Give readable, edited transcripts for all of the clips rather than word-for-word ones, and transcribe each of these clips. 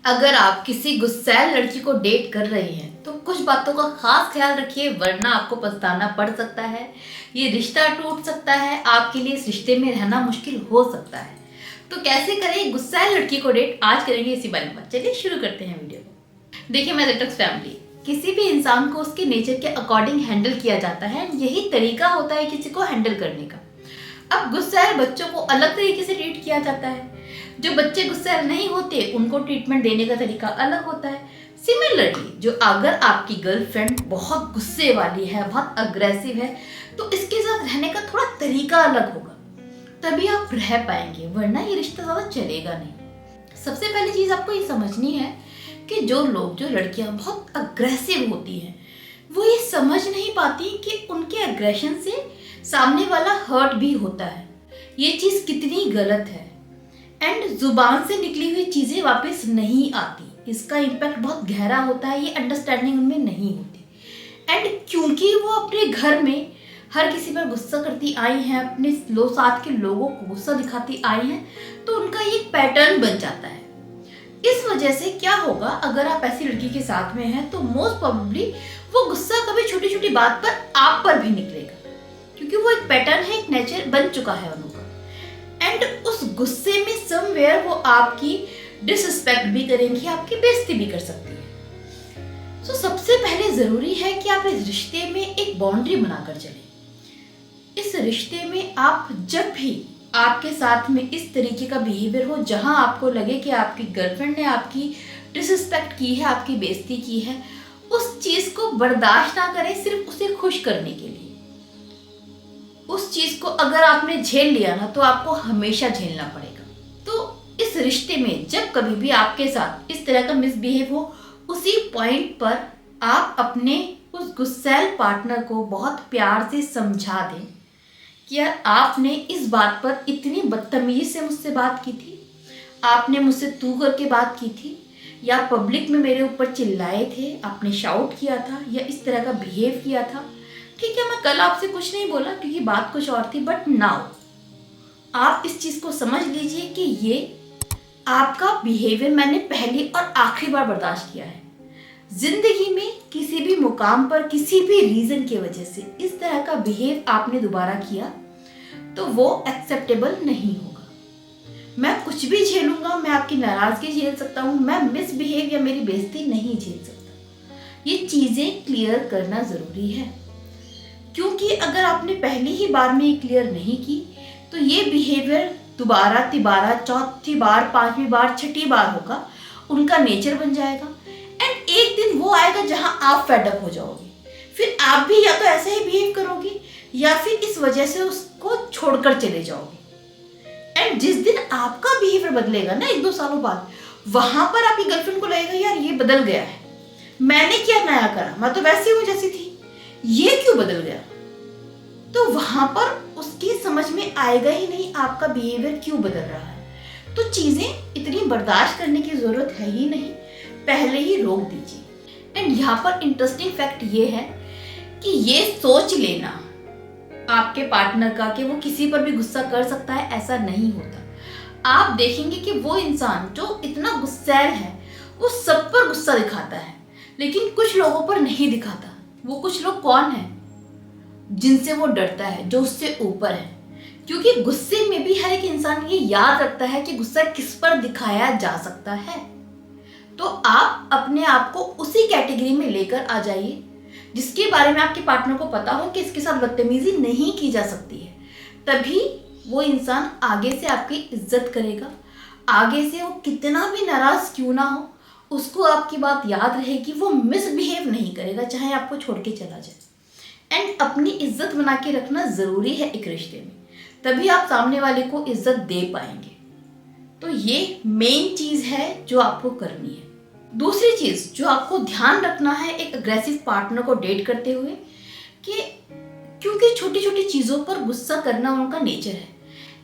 अगर आप किसी गुस्सैल लड़की को डेट कर रहे हैं तो कुछ बातों का खास ख्याल रखिए, वरना आपको पछताना पड़ सकता है। ये रिश्ता टूट सकता है, आपके लिए इस रिश्ते में रहना मुश्किल हो सकता है। तो कैसे करें गुस्सैल लड़की को डेट, आज करेंगे इसी बारे में। चलिए शुरू करते हैं वीडियो को। देखिए मैथमेटिक्स फैमिली, किसी भी इंसान को उसके नेचर के अकॉर्डिंग हैंडल किया जाता है। यही तरीका होता है किसी को हैंडल करने का। अब गुस्सैल बच्चों को अलग तरीके से ट्रीट किया जाता है। जो बच्चे गुस्सैल नहीं होते उनको ट्रीटमेंट देने का तरीका अलग होता है। सिमिलरली, जो अगर आपकी गर्लफ्रेंड बहुत गुस्से वाली है, बहुत अग्रेसिव है, तो इसके साथ रहने का थोड़ा तरीका अलग होगा, तभी आप रह पाएंगे, वरना ये रिश्ता ज़्यादा चलेगा नहीं। सबसे पहली चीज़ आपको ये समझनी है कि जो लड़कियां बहुत अग्रेसिव होती हैं, वो ये समझ नहीं पाती कि उनके अग्रेशन से सामने वाला हर्ट भी होता है। ये चीज़ कितनी गलत है। एंड जुबान से निकली हुई चीज़ें वापस नहीं आती, इसका इम्पैक्ट बहुत गहरा होता है। ये अंडरस्टैंडिंग उनमें नहीं होती। एंड क्योंकि वो अपने घर में हर किसी पर गुस्सा करती आई हैं, अपने साथ के लोगों को गुस्सा दिखाती आई हैं, तो उनका ये पैटर्न बन जाता है। इस वजह से क्या होगा, अगर आप ऐसी लड़की के साथ में हैं तो मोस्ट प्रोबेबली वो गुस्सा कभी छोटी छोटी बात पर आप पर भी निकलेगा, क्योंकि वो एक पैटर्न है, एक नेचर बन चुका है उनका। एंड उस गुस्से में समवेयर वो आपकी डिसरिस्पेक्ट भी करेंगी, आपकी बेइज्जती भी कर सकती है। सो सबसे पहले जरूरी है कि आप इस रिश्ते में एक बाउंड्री बनाकर चलें। इस रिश्ते में आप जब भी आपके साथ में इस तरीके का बिहेवियर हो, जहां आपको लगे कि आपकी गर्लफ्रेंड ने आपकी डिसरिस्पेक्ट की है, आपकी बेइज्जती की है, उस चीज को बर्दाश्त ना करें सिर्फ उसे खुश करने के लिए। उस चीज को अगर आपने झेल लिया ना, तो आपको हमेशा झेलना पड़ेगा। तो इस रिश्ते में जब कभी भी आपके साथ इस तरह का मिसबिहेव हो, उसी पॉइंट पर आप अपने उस गुस्सैल पार्टनर को बहुत प्यार से समझा दें कि यार, आपने इस बात पर इतनी बदतमीजी से मुझसे बात की थी, आपने मुझसे तू करके बात की थी, या पब्लिक में मेरे ऊपर चिल्लाए थे, आपने शाउट किया था, या इस तरह का बिहेव किया था। ठीक है, मैं कल आपसे कुछ नहीं बोला क्योंकि बात कुछ और थी, बट नाउ आप इस चीज को समझ लीजिए कि ये आपका बिहेवियर मैंने पहली और आखिरी बार बर्दाश्त किया है। जिंदगी में किसी भी मुकाम पर किसी भी रीजन की वजह से इस तरह का बिहेव आपने दोबारा किया तो वो एक्सेप्टेबल नहीं होगा। मैं कुछ भी झेलूंगा, मैं आपकी नाराजगी झेल सकता हूँ, मैं मिसबिहेव या मेरी बेइज्जती नहीं झेल सकता। ये चीजें क्लियर करना जरूरी है, क्योंकि अगर आपने पहली ही बार में ये क्लियर नहीं की तो ये बिहेवियर दोबारा तिबारा चौथी बार, पांचवी बार, छठी बार होगा, उनका नेचर बन जाएगा। एंड एक दिन वो आएगा जहां आप फेडअप हो जाओगे, फिर आप भी या तो ऐसे ही बिहेव करोगे या फिर इस वजह से उसको छोड़कर चले जाओगे। एंड जिस दिन आपका बिहेवियर बदलेगा ना, 1-2 सालों बाद, वहां पर आपकी गर्लफ्रेंड को लगेगा यार ये बदल गया है, मैंने क्या नया करा, मैं तो वैसी हूं जैसी थी, ये क्यों बदल गया। तो वहां पर उसकी समझ में आएगा ही नहीं आपका बिहेवियर क्यों बदल रहा है। तो चीजें इतनी बर्दाश्त करने की जरूरत है ही नहीं, पहले ही रोक दीजिए। एंड यहाँ पर इंटरेस्टिंग फैक्ट ये है कि ये सोच लेना आपके पार्टनर का कि वो किसी पर भी गुस्सा कर सकता है, ऐसा नहीं होता। आप देखेंगे कि वो इंसान जो इतना गुस्सैल है वो सब पर गुस्सा दिखाता है, लेकिन कुछ लोगों पर नहीं दिखाता। वो कुछ लोग कौन है? जिनसे वो डरता है, जो उससे ऊपर है। क्योंकि गुस्से में भी हर एक इंसान ये याद रखता है कि गुस्सा किस पर दिखाया जा सकता है। तो आप अपने आप को उसी कैटेगरी में लेकर आ जाइए जिसके बारे में आपके पार्टनर को पता हो कि इसके साथ बदतमीजी नहीं की जा सकती है। तभी वो इंसान आगे से आपकी इज्जत करेगा। आगे से वो कितना भी नाराज क्यों ना हो, उसको आपकी बात याद रहेगी, वो मिसबिहेव नहीं करेगा चाहे आपको छोड़ के चला जाए। एंड अपनी इज्जत बना के रखना जरूरी है एक रिश्ते में, तभी आप सामने वाले को इज्जत दे पाएंगे। तो ये मेन चीज है जो आपको करनी है। दूसरी चीज जो आपको ध्यान रखना है एक अग्रेसिव पार्टनर को डेट करते हुए, कि क्योंकि छोटी छोटी चीजों पर गुस्सा करना उनका नेचर है,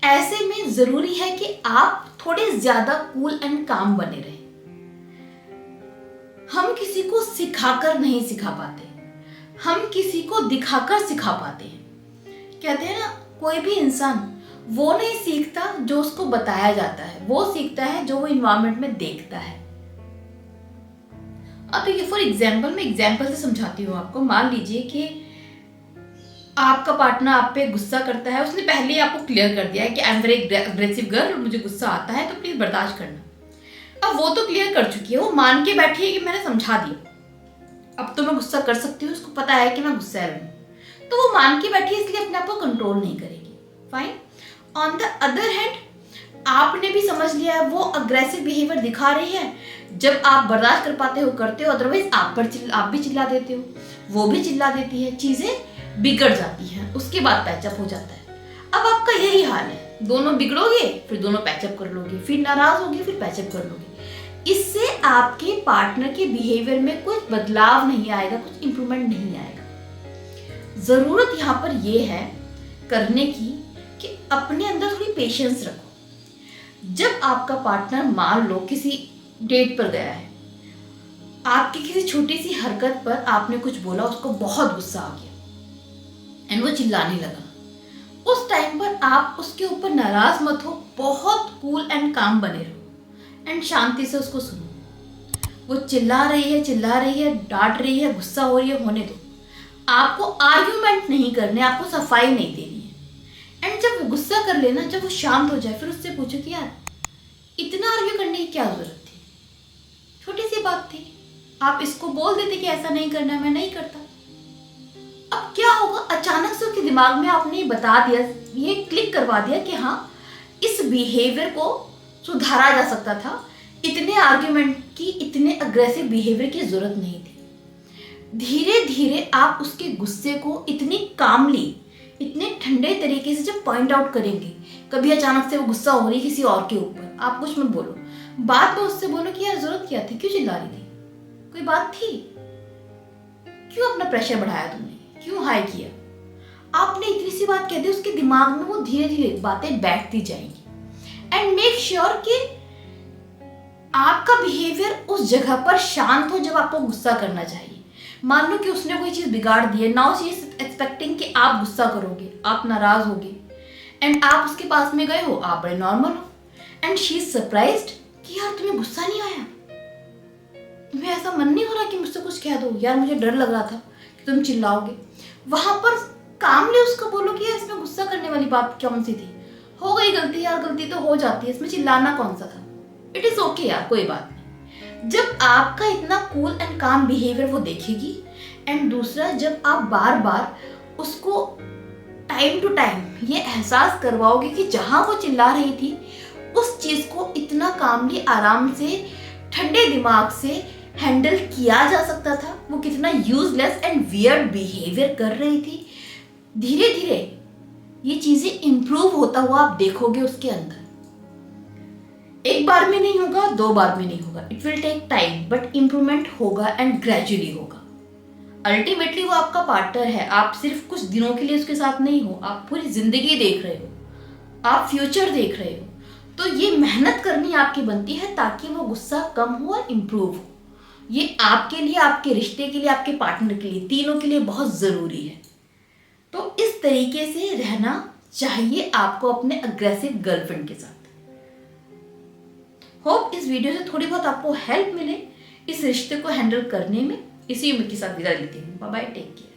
ऐसे में जरूरी है कि आप थोड़े ज्यादा कूल एंड काम बने रहें। हम किसी को सिखाकर नहीं सिखा पाते, हम किसी को दिखाकर सिखा पाते हैं। कहते हैं ना, कोई भी इंसान वो नहीं सीखता जो उसको बताया जाता है, वो सीखता है जो वो इन्वायरमेंट में देखता है। अब देखिए फॉर एग्जाम्पल, मैं एग्जाम्पल से समझाती हूँ आपको। मान लीजिए कि आपका पार्टनर आप पे गुस्सा करता है, उसने पहले ही आपको क्लियर कर दिया है कि I am very aggressive girl, मुझे गुस्सा आता है तो प्लीज बर्दाश्त करना। अब वो तो क्लियर कर चुकी है, वो मान के बैठी है कि मैंने समझा दिया, अब तो मैं गुस्सा कर सकती हूँ, उसको पता है कि मैं गुस्सैल हूँ, तो वो मान के बैठी है, इसलिए अपने आप को कंट्रोल नहीं करेगी। Fine. On the other hand, आपने भी समझ लिया है वो अग्रेसिव बिहेवियर दिखा रही है, जब आप बर्दाश्त कर पाते हो करते हो, अदरवाइज आप भी चिल्ला देते हो, वो भी चिल्ला देती है, चीजें बिगड़ जाती हैं, उसके बाद पैचअप हो जाता है। अब आपका यही हाल है, दोनों बिगड़ोगे फिर दोनों पैचअप कर लोगे, फिर नाराज होगे फिर पैचअप कर लोगे। इससे आपके पार्टनर के बिहेवियर में कुछ बदलाव नहीं आएगा, कुछ इंप्रूवमेंट नहीं आएगा। जरूरत यहाँ पर यह है करने की कि अपने अंदर थोड़ी पेशेंस रखो। जब आपका पार्टनर मान लो किसी डेट पर गया है, आपकी किसी छोटी सी हरकत पर आपने कुछ बोला, उसको बहुत गुस्सा आ गया एंड वो चिल्लाने लगा, उस टाइम पर आप उसके ऊपर नाराज मत हो, बहुत कूल एंड काम बने रहो एंड शांति से उसको सुनो। वो चिल्ला रही है, डांट रही है, गुस्सा हो रही है, होने दो। आपको आर्ग्यूमेंट नहीं करने, आपको सफाई नहीं देनी है। एंड जब वो गुस्सा कर लेना, जब वो शांत हो जाए, फिर उससे पूछो कि यार इतना आर्ग्यू करने की क्या जरूरत थी, छोटी सी बात थी, आप इसको बोल देते कि ऐसा नहीं करना है, मैं नहीं करता। अब क्या होगा, अचानक से उसके दिमाग में आपने बता दिया, ये क्लिक करवा दिया कि हाँ इस बिहेवियर को सुधारा जा सकता था, इतने आर्ग्यूमेंट की, इतने अग्रेसिव बिहेवियर की जरूरत नहीं थी। धीरे धीरे आप उसके गुस्से को इतनी कामली, इतने ठंडे तरीके से जब पॉइंट आउट करेंगे, कभी अचानक से वो गुस्सा हो रही है किसी और के ऊपर, आप कुछ मत बोलो, बात में उससे बोलो कि यार जरूरत क्या थी, क्यों चिल्ला रही थी, कोई बात थी, क्यों अपना प्रेशर बढ़ाया तुमने, क्यों हाई किया। आपने इतनी सी बात कह दी, उसके दिमाग में वो धीरे धीरे बातें बैठती जाएंगी। एंड मेक श्योर कि आपका बिहेवियर उस जगह पर शांत हो जब आपको गुस्सा करना चाहिए। मान लो कि उसने कोई चीज बिगाड़ दी है, नाउ शी इज एक्सपेक्टिंग कि आप गुस्सा करोगे, आप नाराज होगे, एंड आप उसके पास में गए हो, आप बड़े नॉर्मल हो, एंड शी इज सरप्राइज्ड कि यार तुम्हें गुस्सा नहीं आया, तुम्हें ऐसा मन नहीं हो रहा कि मुझसे कुछ कह दो, यार मुझे डर लग रहा था कि तुम चिल्लाओगे। वहां पर कामली उसको बोलो कि यार इसमें गुस्सा करने वाली बात कौन सी थी, हो गई गलती यार, गलती तो हो जाती है, इसमें चिल्लाना कौन सा था, इट इज ओके यार, कोई बात नहीं। जब आपका इतना कूल एंड काम बिहेवियर वो देखेगी, एंड दूसरा जब आप बार बार उसको टाइम टू टाइम ये एहसास करवाओगे कि जहां वो चिल्ला रही थी उस चीज को इतना कामली, आराम से, ठंडे दिमाग से हैंडल किया जा सकता था, वो कितना यूजलेस एंड वियर्ड बिहेवियर कर रही थी, धीरे धीरे ये चीजें इंप्रूव होता हुआ आप देखोगे उसके अंदर। एक बार में नहीं होगा, 2 बार में नहीं होगा, it will take time, but improvement होगा एंड ग्रेजुअली होगा। अल्टीमेटली वो आपका पार्टनर है, आप सिर्फ कुछ दिनों के लिए उसके साथ नहीं हो, आप पूरी जिंदगी देख रहे हो, आप फ्यूचर देख रहे हो, तो ये मेहनत करनी आपकी बनती है ताकि वो गुस्सा कम हो और इम्प्रूव हो। ये आपके लिए, आपके रिश्ते के लिए, आपके पार्टनर के लिए, तीनों के लिए बहुत ज़रूरी है। तो इस तरीके से रहना चाहिए आपको अपने अग्रेसिव गर्लफ्रेंड के साथ। होप इस वीडियो से थोड़ी बहुत आपको हेल्प मिले इस रिश्ते को हैंडल करने में। इसी उम्मीद के साथ विदा लेती हूँ। Bye bye, take care.